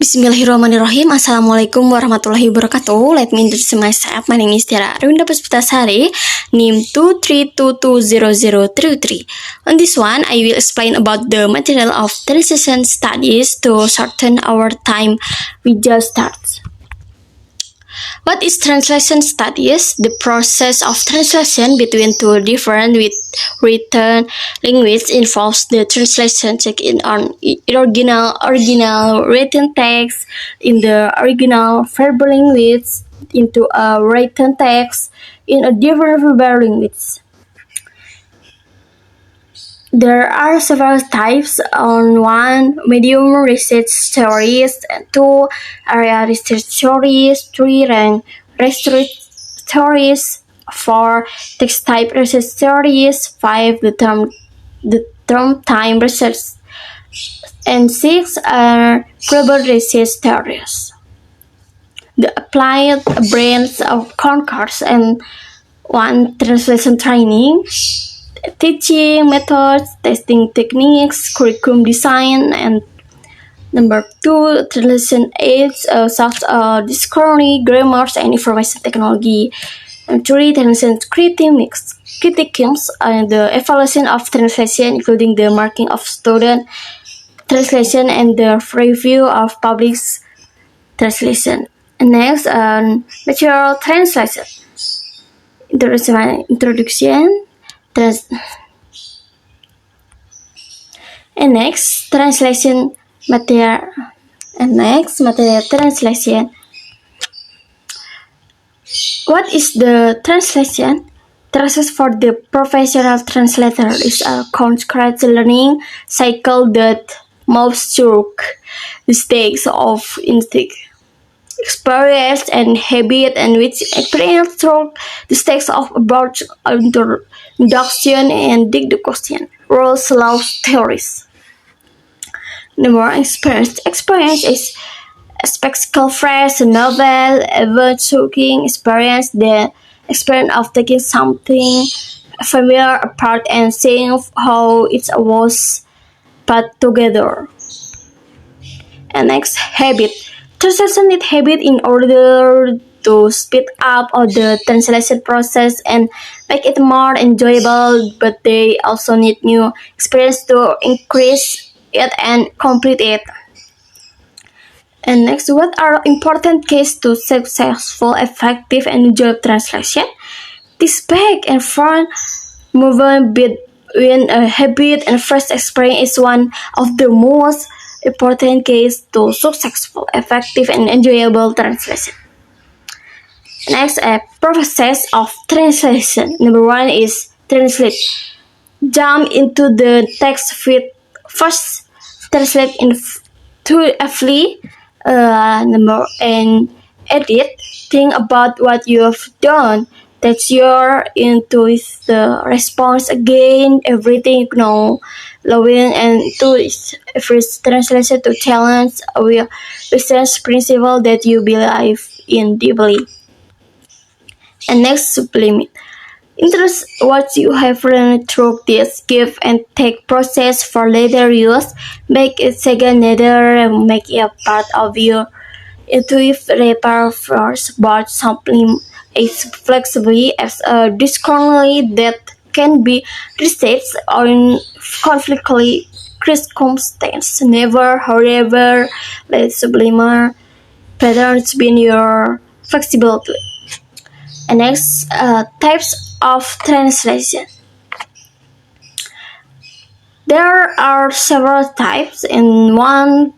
Bismillahirrahmanirrahim. Assalamualaikum warahmatullahi wabarakatuh. Let me introduce myself. My name is Tiara Arunda Pusputasari, NIM 232200033. On this one, I will explain about the material of translation studies to shorten our time. We just start. What is translation studies? The process of translation between two different written languages involves the translation check in on original written text in the original verbal language into a written text in a different verbal language. There are several types. On one, medium research theories, two, area research theories, three, rank research theories, four, text type research theories, five, the term time research, and six are global research theories. The applied branch of Concourse and one, translation training, teaching methods, testing techniques, curriculum design, and number two, translation aids, such as dictionary, grammars, and information technology. And three, translation critiques, and the evaluation of translation, including the marking of student translation and the review of public translation. And next, natural translation. Introduction. And next, translation material. And next, material translation. What is the translation? Process for the professional translator is a concrete learning cycle that moves through the stages of instinct, experience, and habit, and which experience through the stakes of about induction and deduction, rules, laws, theories. Number one, experience. Experience is a spectacle, fresh, novel, ever-shocking experience. The experience of taking something familiar apart and seeing how it was put together. And next, habit. Translation need habit in order to speed up the translation process and make it more enjoyable, but they also need new experience to increase it and complete it. And next, what are important keys to successful, effective, and enjoyable translation? This back and front movement between a habit and first experience is one of the most important keys to successful, effective, and enjoyable translation. Next, a process of translation. Number one is translate. Jump into the text with first translate intuitively. And edit. Think about what you have done. That's your intuitive response again. Everything you know. Allowing and to every translation to challenge a research principle that you believe in deeply. And next, sublimate. Interest what you have learned through this give and take process for later use. Make it second nature and make it a part of your intuitive repertoire, but something is flexibly as a discordantly that can be reshaped or in conflictly circumstances. Never, however, let sublimer patterns be in your flexibility. And next, types of translation. There are several types. In one,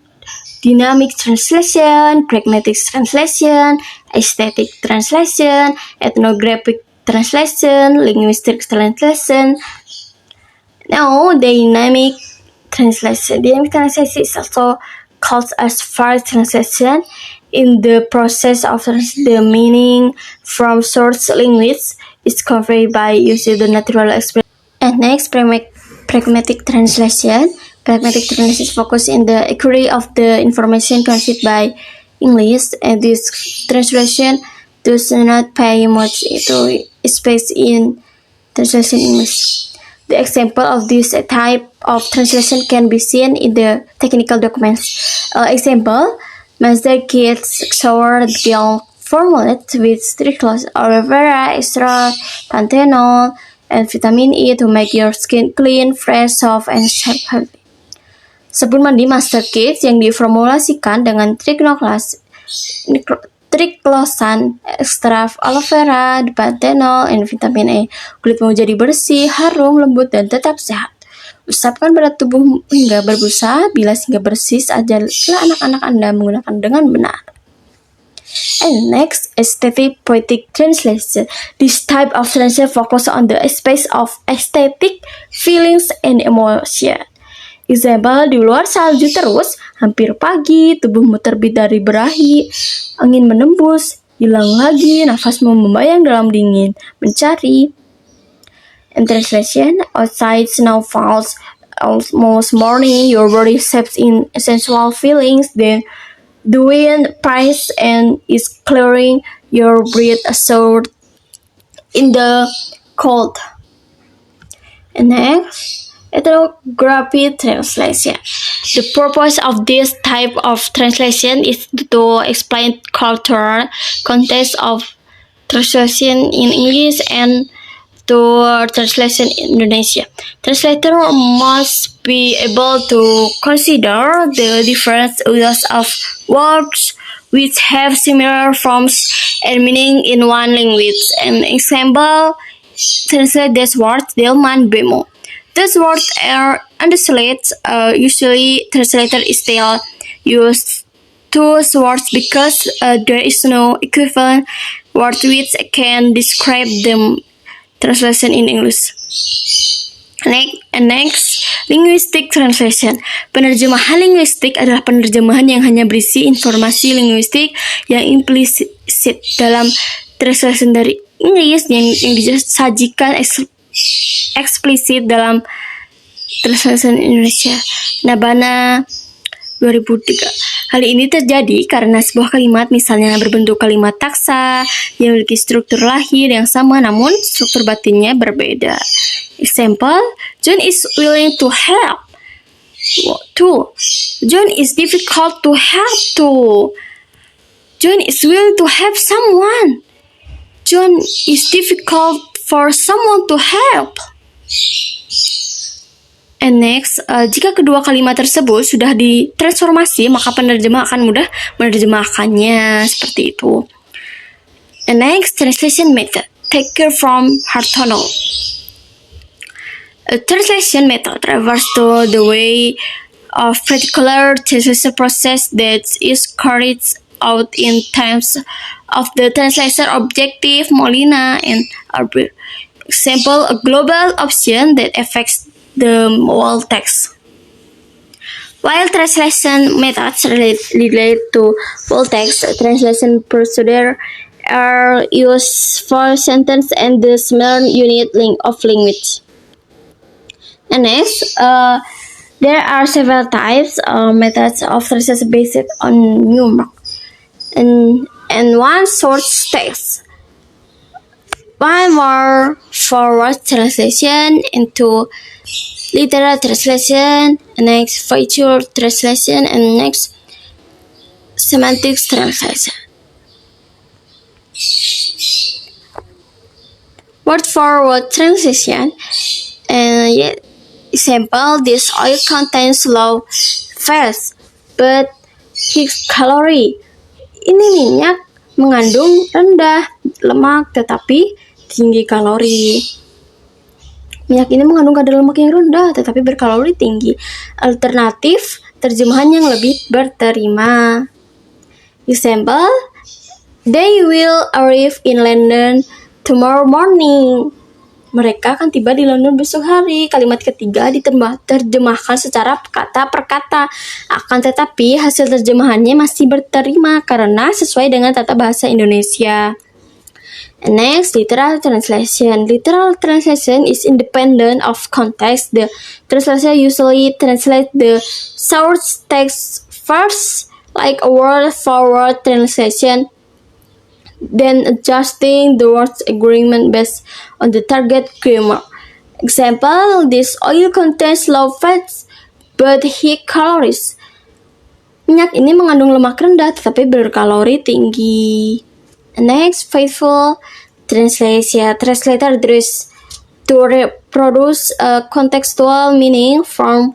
dynamic translation, pragmatic translation, aesthetic translation, ethnographic translation, linguistic translation. Now, dynamic translation. Dynamic translation is also called as fast translation. In the process of the meaning from source language is conveyed by using the natural expression. And next, pragmatic translation. Pragmatic translation focus in the accuracy of the information conveyed by English, and this translation does not pay much to space in translation English. The example of this type of translation can be seen in the technical documents. Example, Mazda kids shower gel formulated with triclosan, aloe vera, extra panthenol, and vitamin E to make your skin clean, fresh, soft, and healthy. Sabun mandi Master Kids yang diformulasikan dengan triclosan, ekstrak aloe vera, panthenol, and vitamin E. Kulitmu jadi bersih, harum, lembut, dan tetap sehat. Usapkan pada tubuh hingga berbusa, bilas hingga bersih, ajarlah anak-anak Anda menggunakan dengan benar. And next, aesthetic poetic translation. This type of translation focuses on the aspects of aesthetic, feelings, and emotion. Example, di luar salju terus, hampir pagi, tubuhmu terbit dari berahi, angin menembus, hilang lagi, nafasmu membayang dalam dingin, mencari. In translation, outside snow falls, almost morning, your body steps in sensual feelings, then the wind pries and is clearing your breath assured in the cold. And next, ethnography translation. The purpose of this type of translation is to explain cultural context of translation in English and to translation in Indonesia. Translator must be able to consider the different uses of words which have similar forms and meaning in one language. An example, translate this word delman bemo. These words are undesolated. Usually, translator still use those words because there is no equivalent word which can describe them. Translation in English. Next, linguistic translation. Penerjemahan linguistik adalah penerjemahan yang hanya berisi informasi linguistik yang implisit dalam translation dari Inggris yang disajikan eksplisit dalam translation Indonesia. Nabana 2003. Hal ini terjadi karena sebuah kalimat misalnya berbentuk kalimat taksa yang memiliki struktur lahir yang sama namun struktur batinnya berbeda. Example, John is willing to help. 2. John is difficult to help to. John is willing to help someone. John is difficult for someone to help. And next, jika kedua kalimat tersebut sudah ditransformasi, maka penerjemah akan mudah menerjemahkannya seperti itu. And next, translation method. Take care from Hartono. A translation method refers to the way of particular translation process that is carried out in terms of the translator objective, Molina, and Arbor. Example, a global option that affects the whole text. While translation methods relate to full text, translation procedures are used for sentence and the smaller unit of language. And next, there are several types methods of translation based on numeric and one source text. One more forward translation into literal translation, next feature translation, and next semantics translation. Word forward translation, and example, this oil contains low fat but high calorie. Ini minyak mengandung rendah lemak tetapi tinggi kalori. Minyak ini mengandung kadar lemak yang rendah tetapi berkalori tinggi. Alternatif, terjemahan yang lebih berterima. Example, they will arrive in London tomorrow morning. Mereka akan tiba di London besok hari. Kalimat ketiga diterjemahkan secara kata per kata. Akan tetapi hasil terjemahannya masih berterima karena sesuai dengan tata bahasa Indonesia. And next, literal translation. Literal translation is independent of context. The translator usually translates the source text first, like a word forward translation, then adjusting the word's agreement based on the target grammar. Example, this oil contains low fats but high calories. Minyak ini mengandung lemak rendah tetapi berkalori tinggi. Next, faithful translation. Translator address to reproduce a contextual meaning from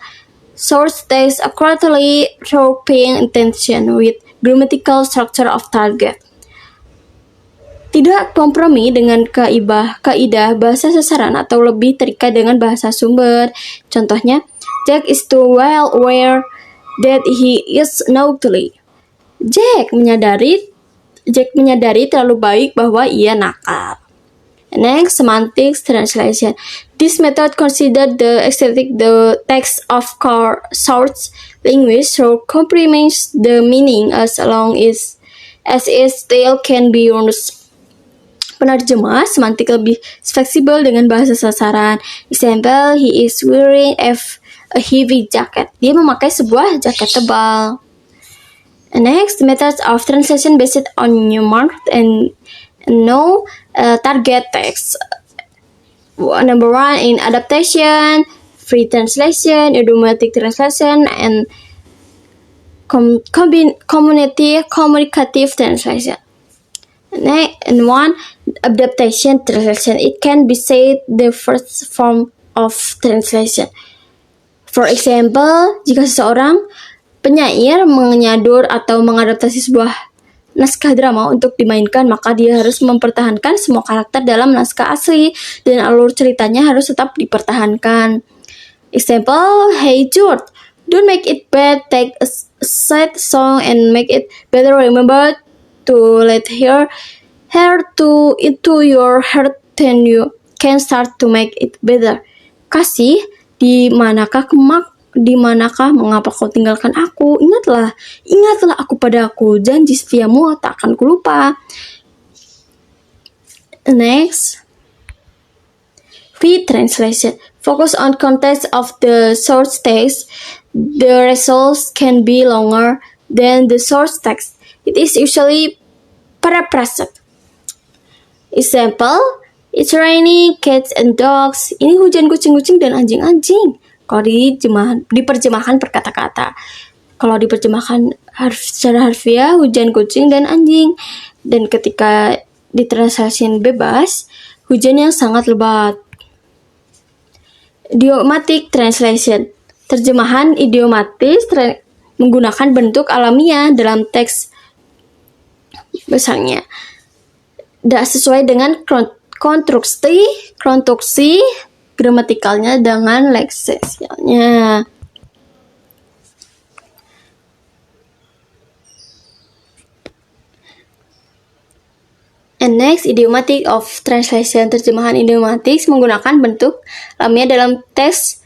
source text accurately through paying attention with grammatical structure of target. Tidak kompromi dengan kaidah bahasa sasaran atau lebih terikat dengan bahasa sumber. Contohnya, Jack is too well aware that he is naughty. Jack menyadari terlalu baik bahwa ia nakal. Next, semantics translation. This method considers the aesthetic the text of source language so complements the meaning as long as it still can be used. Penerjemah semantik lebih fleksibel dengan bahasa sasaran. Example, he is wearing a heavy jacket. Dia memakai sebuah jaket tebal. Next, methods of translation based on numerous and no target text. Number 1 in adaptation, free translation, idiomatic translation, and communicative translation. Next, and 1 adaptation translation. It can be said the first form of translation. For example, jika seseorang penyair menyadur atau mengadaptasi sebuah naskah drama untuk dimainkan, maka dia harus mempertahankan semua karakter dalam naskah asli dan alur ceritanya harus tetap dipertahankan. Example, hey Jude, don't make it bad, take a sad song and make it better. Remember to let her into your heart, then you can start to make it better. Kasih, di manakah mengapa kau tinggalkan aku? Ingatlah aku padaku, janji setiamu tak akan kulupa. Next, free translation. Focus on context of the source text. The results can be longer than the source text. It is usually paraphrased. Example, it's raining cats and dogs. Ini hujan kucing-kucing dan anjing-anjing. Kalau diterjemahkan per kata-kata. Kalau diterjemahkan secara harfiah, hujan kucing dan anjing. Dan ketika ditranslation bebas, hujan yang sangat lebat. Idiomatic translation. Terjemahan idiomatis menggunakan bentuk alamiah dalam teks besarnya. Tidak sesuai dengan konstruksi gramatikalnya dengan leksikalnya. And next, idiomatic of translation. Terjemahan idiomatik menggunakan bentuk alamiah dalam teks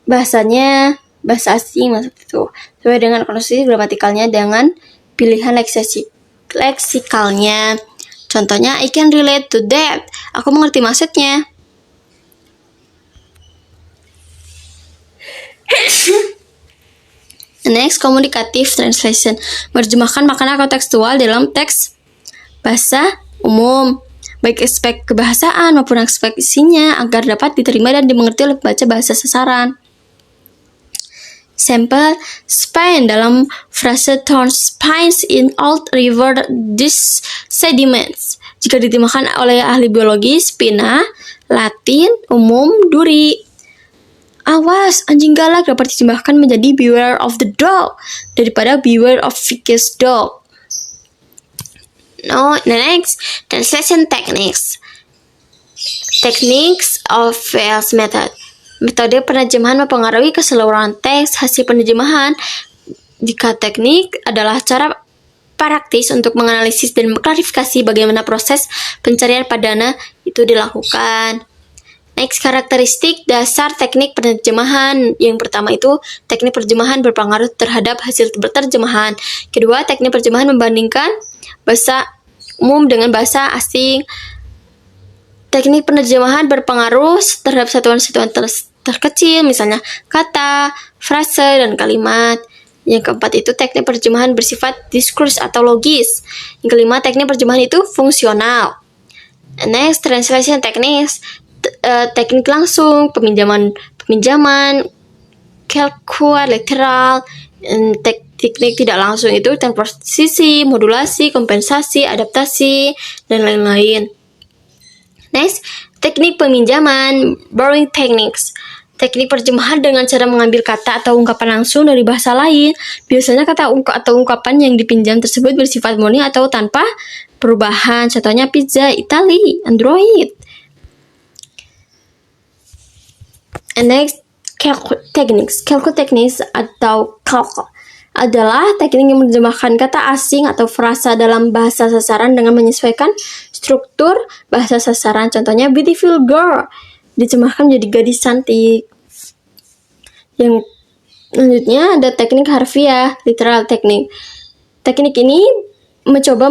bahasanya, bahasa asing maksud itu. Sesuai dengan konstruksi gramatikalnya dengan pilihan leksikalnya. Contohnya, I can relate to that. Aku mengerti maksudnya. Next, communicative translation. Menerjemahkan makna kontekstual dalam teks bahasa umum, baik aspek kebahasaan maupun aspek isinya, agar dapat diterima dan dimengerti oleh pembaca bahasa sasaran. Sample, Spain dalam frase torn spines in old river these sediments. Jika diterjemahkan oleh ahli biologi, spina, Latin, umum, duri. Awas, anjing galak dapat diterjemahkan menjadi beware of the dog daripada beware of vicious dog. Next, translation techniques. Techniques of Wells method. Metode penerjemahan mempengaruhi keseluruhan teks hasil penerjemahan. Jika teknik adalah cara praktis untuk menganalisis dan mengklarifikasi bagaimana proses pencarian padana itu dilakukan. Next, karakteristik dasar teknik penerjemahan. Yang pertama itu teknik penerjemahan berpengaruh terhadap hasil terjemahan. Kedua, teknik penerjemahan membandingkan bahasa umum dengan bahasa asing. Teknik penerjemahan berpengaruh terhadap satuan-satuan terkecil, misalnya kata, frase, dan kalimat. Yang keempat itu teknik penerjemahan bersifat diskurs atau logis. Yang kelima, teknik penerjemahan itu fungsional. Next, translation techniques. Teknik langsung, peminjaman, calcul, literal, Teknik tidak langsung itu transposisi, modulasi, kompensasi, adaptasi, dan lain-lain. Next, teknik peminjaman, borrowing techniques. Teknik terjemahan dengan cara mengambil kata atau ungkapan langsung dari bahasa lain. Biasanya kata atau ungkapan yang dipinjam tersebut bersifat murni atau tanpa perubahan. Contohnya pizza, Italy, Android. And next, calco techniques atau calco adalah teknik yang menerjemahkan kata asing atau frasa dalam bahasa sasaran dengan menyesuaikan struktur bahasa sasaran. Contohnya beautiful girl diterjemahkan menjadi gadis cantik. Yang selanjutnya ada teknik harfiah, literal teknik. Teknik ini mencoba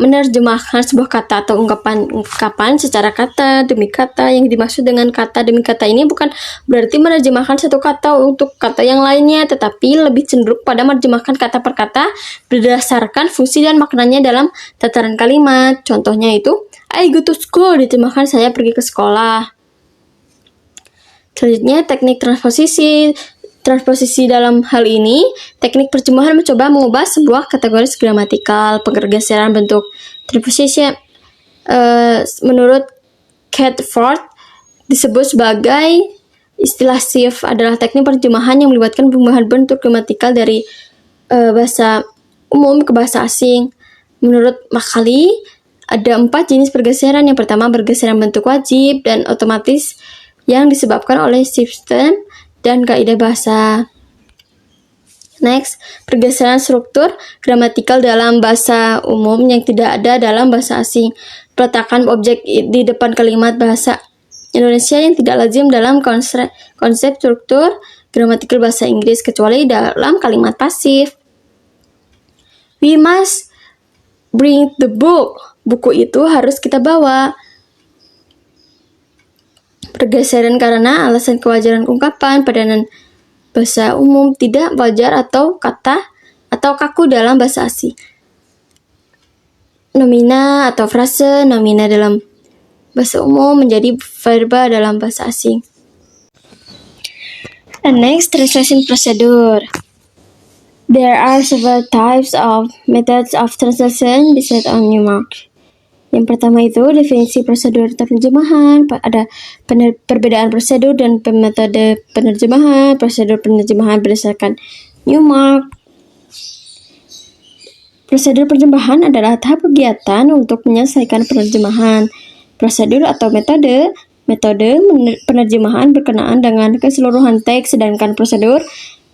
menerjemahkan sebuah kata atau ungkapan secara kata demi kata. Yang dimaksud dengan kata demi kata ini bukan berarti menerjemahkan satu kata untuk kata yang lainnya, tetapi lebih cenderung pada menerjemahkan kata per kata berdasarkan fungsi dan maknanya dalam tataran kalimat. Contohnya itu, I go to school diterjemahkan saya pergi ke sekolah. Selanjutnya, teknik transposisi. Transposisi dalam hal ini, teknik terjemahan mencoba mengubah sebuah kategori gramatikal. Pergeseran bentuk transposisi menurut Catford disebut sebagai istilah shift adalah teknik terjemahan yang melibatkan perubahan bentuk gramatikal dari bahasa umum ke bahasa asing. Menurut Macaulay, ada 4 jenis pergeseran. Yang pertama, pergeseran bentuk wajib dan otomatis yang disebabkan oleh sistem dan kaidah bahasa. Next, pergeseran struktur gramatikal dalam bahasa umum yang tidak ada dalam bahasa asing. Peletakan objek di depan kalimat bahasa Indonesia yang tidak lazim dalam konsep struktur gramatikal bahasa Inggris kecuali dalam kalimat pasif. We must bring the book. Buku itu harus kita bawa. Pergeseran karena alasan kewajaran ungkapan padanan bahasa umum tidak wajar atau kata atau kaku dalam bahasa asing. Nomina atau frase nomina dalam bahasa umum menjadi verba dalam bahasa asing. And next, translation procedure. There are several types of methods of translation based on new mark. Yang pertama itu definisi prosedur penerjemahan, ada perbedaan prosedur dan metode penerjemahan. Prosedur penerjemahan berdasarkan Newmark. Prosedur penerjemahan adalah tahap kegiatan untuk menyelesaikan penerjemahan. Prosedur atau metode penerjemahan berkenaan dengan keseluruhan teks, sedangkan prosedur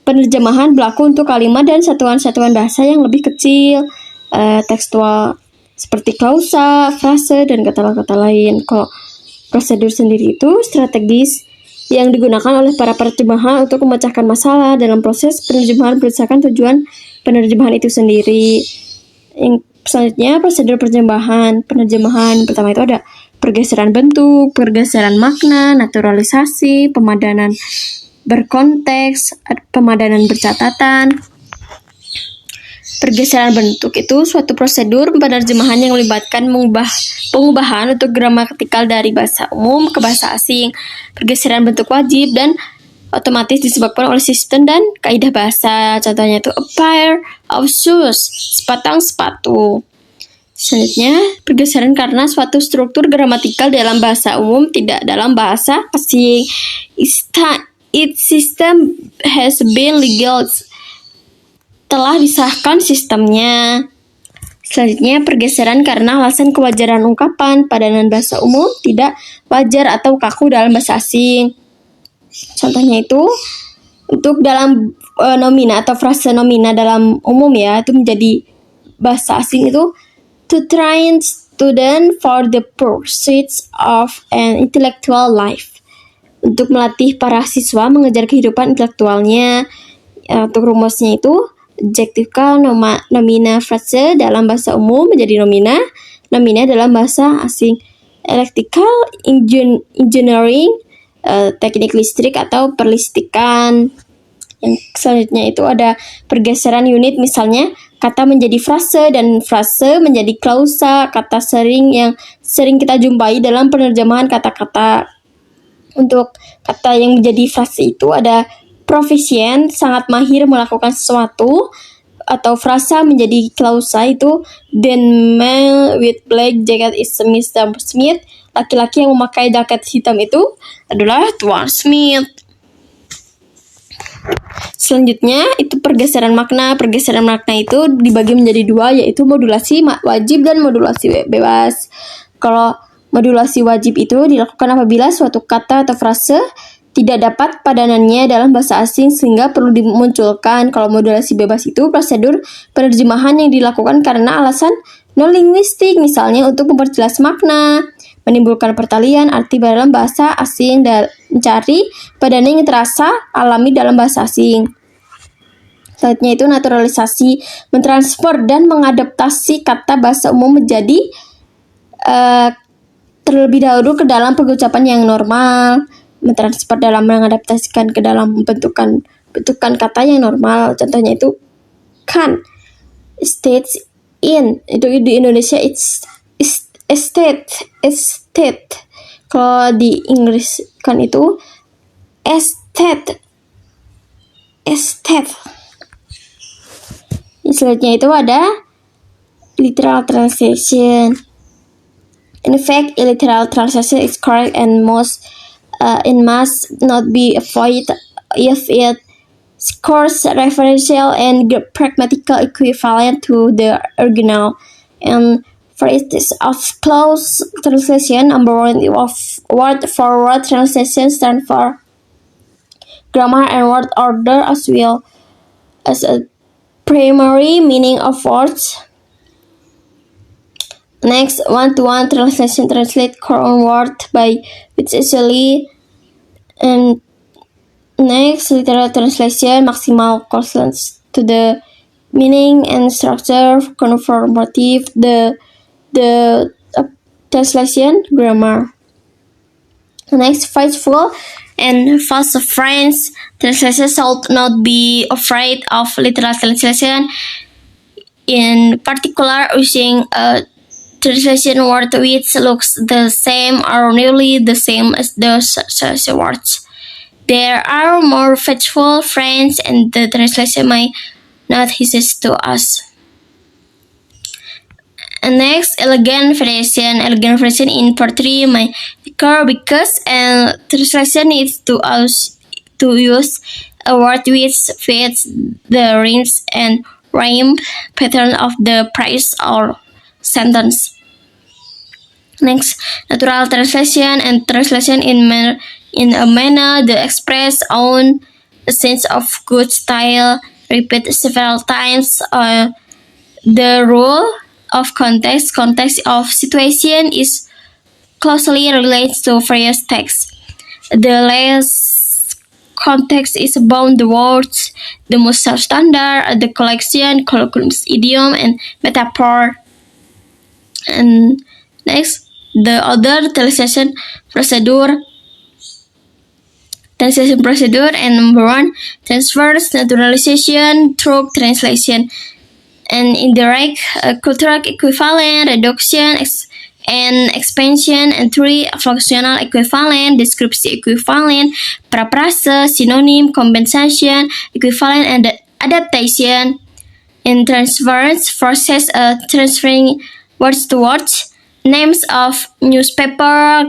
penerjemahan berlaku untuk kalimat dan satuan-satuan bahasa yang lebih kecil, tekstual, seperti klausa, frase, dan kata-kata lain. Kalau prosedur sendiri itu strategis yang digunakan oleh para penerjemahan untuk memecahkan masalah dalam proses penerjemahan berdasarkan tujuan penerjemahan itu sendiri. Yang selanjutnya, prosedur penerjemahan pertama itu ada pergeseran bentuk, pergeseran makna, naturalisasi, pemadanan berkonteks, pemadanan bercatatan. Pergeseran bentuk itu suatu prosedur penerjemahan yang melibatkan pengubahan untuk gramatikal dari bahasa umum ke bahasa asing. Pergeseran bentuk wajib dan otomatis disebabkan oleh sistem dan kaidah bahasa. Contohnya itu a pair of shoes, sepasang sepatu. Selanjutnya, pergeseran karena suatu struktur gramatikal dalam bahasa umum tidak dalam bahasa asing. Its system has been legal, telah disahkan sistemnya. Selanjutnya, pergeseran karena alasan kewajaran ungkapan padanan bahasa umum tidak wajar atau kaku dalam bahasa asing. Contohnya itu, untuk dalam nomina atau frase nomina dalam umum ya, itu menjadi bahasa asing itu to train student for the pursuits of an intellectual life. Untuk melatih para siswa mengejar kehidupan intelektualnya. Untuk rumusnya itu, adjektifal nomina frase dalam bahasa umum menjadi nomina dalam bahasa asing. Electrical engineering, teknik listrik atau perlistikan. Yang selanjutnya itu ada pergeseran unit, misalnya kata menjadi frase dan frase menjadi klausa, kata yang sering kita jumpai dalam penerjemahan kata-kata. Untuk kata yang menjadi frase itu ada proficient, sangat mahir melakukan sesuatu, atau frasa menjadi klausa itu the man with black jacket is Mr. Smith. Laki-laki yang memakai jaket hitam itu adalah Tuan Smith. Selanjutnya itu pergeseran makna. Pergeseran makna itu dibagi menjadi dua, yaitu modulasi wajib dan modulasi bebas. Kalau modulasi wajib itu dilakukan apabila suatu kata atau frase tidak dapat padanannya dalam bahasa asing sehingga perlu dimunculkan. Kalau modulasi bebas itu prosedur penerjemahan yang dilakukan karena alasan non-linguistik, misalnya untuk memperjelas makna, menimbulkan pertalian arti dalam bahasa asing, dan mencari padanan yang terasa alami dalam bahasa asing. Selanjutnya itu naturalisasi, mentransfer dan mengadaptasi kata bahasa umum menjadi terlebih dahulu ke dalam pengucapan yang normal. Mentransfer dalam mengadaptasikan ke dalam bentukan kata yang normal. Contohnya itu kan, states in, itu di Indonesia it's estate. Kalau di Inggris kan itu estate. Selanjutnya itu ada literal translation. In fact, literal translation is correct and must not be avoided if it scores referential and pragmatical equivalent to the original. And for instance, of close translation, number one of word-for-word translation stand for grammar and word order as well as a primary meaning of words. Next, one-to-one translation translate current word by which easily. And next, literal translation maximal correspondence to the meaning and structure conformative the translation grammar. Next, faithful and false friends translation should not be afraid of literal translation. In particular, using a translation word which looks the same or nearly the same as the such words. There are more faithful friends, and the translation may not exist to us. And next, elegant variation. Elegant variation in poetry may occur because translation needs to use a word which fits the rhymes and rhyme pattern of the phrase or sentence. Next, natural translation and translation in a manner that express own sense of good style, repeat several times. The rule of context of situation is closely related to various texts. The less context is about the words, the most substandard, the collection, colloquialism, idiom, and metaphor. And next, the other translation procedure. And number one, transfers, naturalization through translation, and indirect cultural equivalent, reduction, and expansion, and three, functional equivalent, description equivalent, paraprasa, synonym, compensation, equivalent, and adaptation. In transference, process transferring words to words, names of newspaper,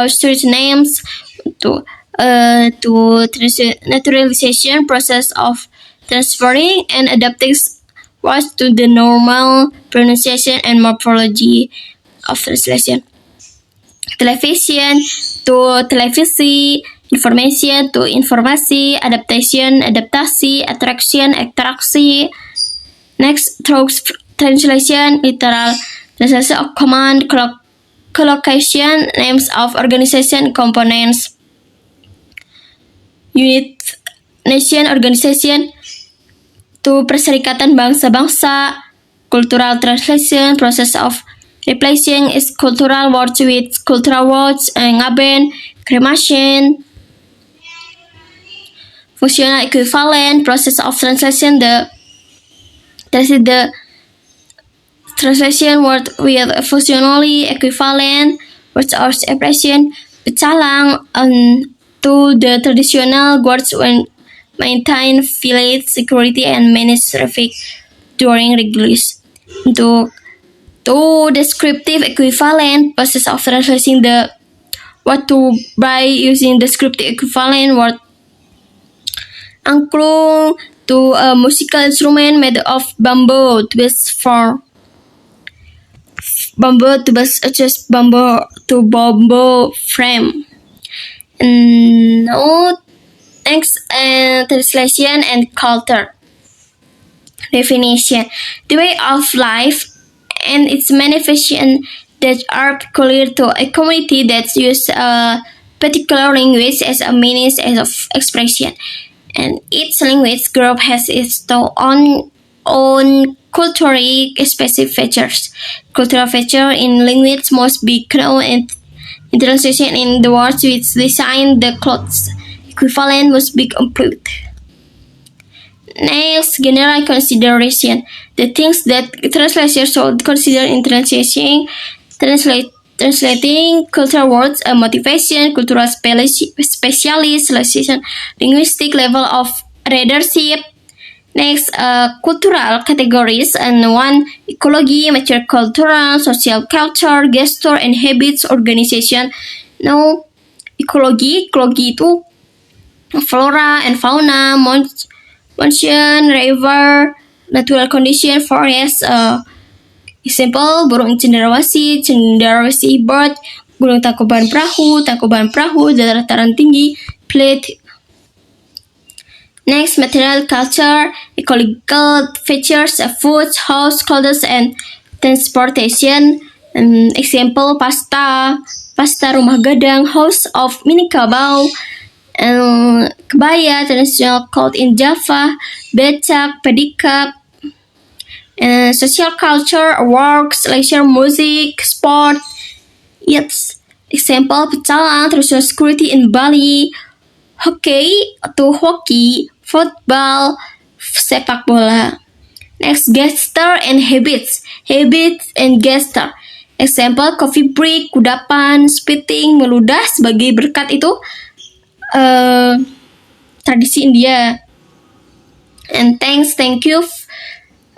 street names, to naturalization process of transferring and adapting words to the normal pronunciation and morphology of translation. Television to televisi, information to informasi, adaptasi, attraction, atraksi. Next, through translation, literal translation of command, collocation, names of organization, components. Unit nation organization to Perserikatan Bangsa-Bangsa, cultural translation, process of replacing is cultural words with cultural words, ngaben, cremation, functional equivalent, process of translation, the translation word with functionally equivalent words or expression, pecalang, to the traditional words when maintain village security and manage traffic during regulars. Untuk descriptive equivalent, process of translating the what to by using descriptive equivalent word. Angklung to a musical instrument made of bamboo to adjust bamboo to bamboo frame. And now next translation and culture. Definition: the way of life and its manifestation that are peculiar to a community that use a particular language as a means of expression, and each language group has its own culturally specific features. Cultural feature in language must be known and in translation in the words which design the clothes. Equivalent must be complete. Next, general consideration. The things that translators should consider in translating cultural words: a motivation, cultural specialization, linguistic level of readership. Next, cultural categories, and one, ecology, mature cultural, social culture, gesture, and habits, organization. Now, ecology itu flora and fauna, mountain, river, natural condition, forest, example, burung cenderawasih bird, gunung Tangkuban Perahu, dataran tinggi, plate. Next, material culture, ecological features, food, house, clothes, and transportation. Example, pasta rumah gadang, house of Minangkabau, kebaya, traditional cloth in Java, becak, pedicab. Social culture, works, leisure, music, sport. Yes. Example, pecalang, traditional security in Bali, hockey, football, sepak bola. Next, gesture and habits and gesture. Example, coffee break, kudapan, spitting, meludah sebagai berkat itu tradisi India. And thank you.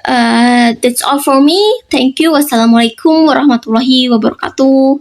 That's all for me. Thank you. Wassalamualaikum warahmatullahi wabarakatuh.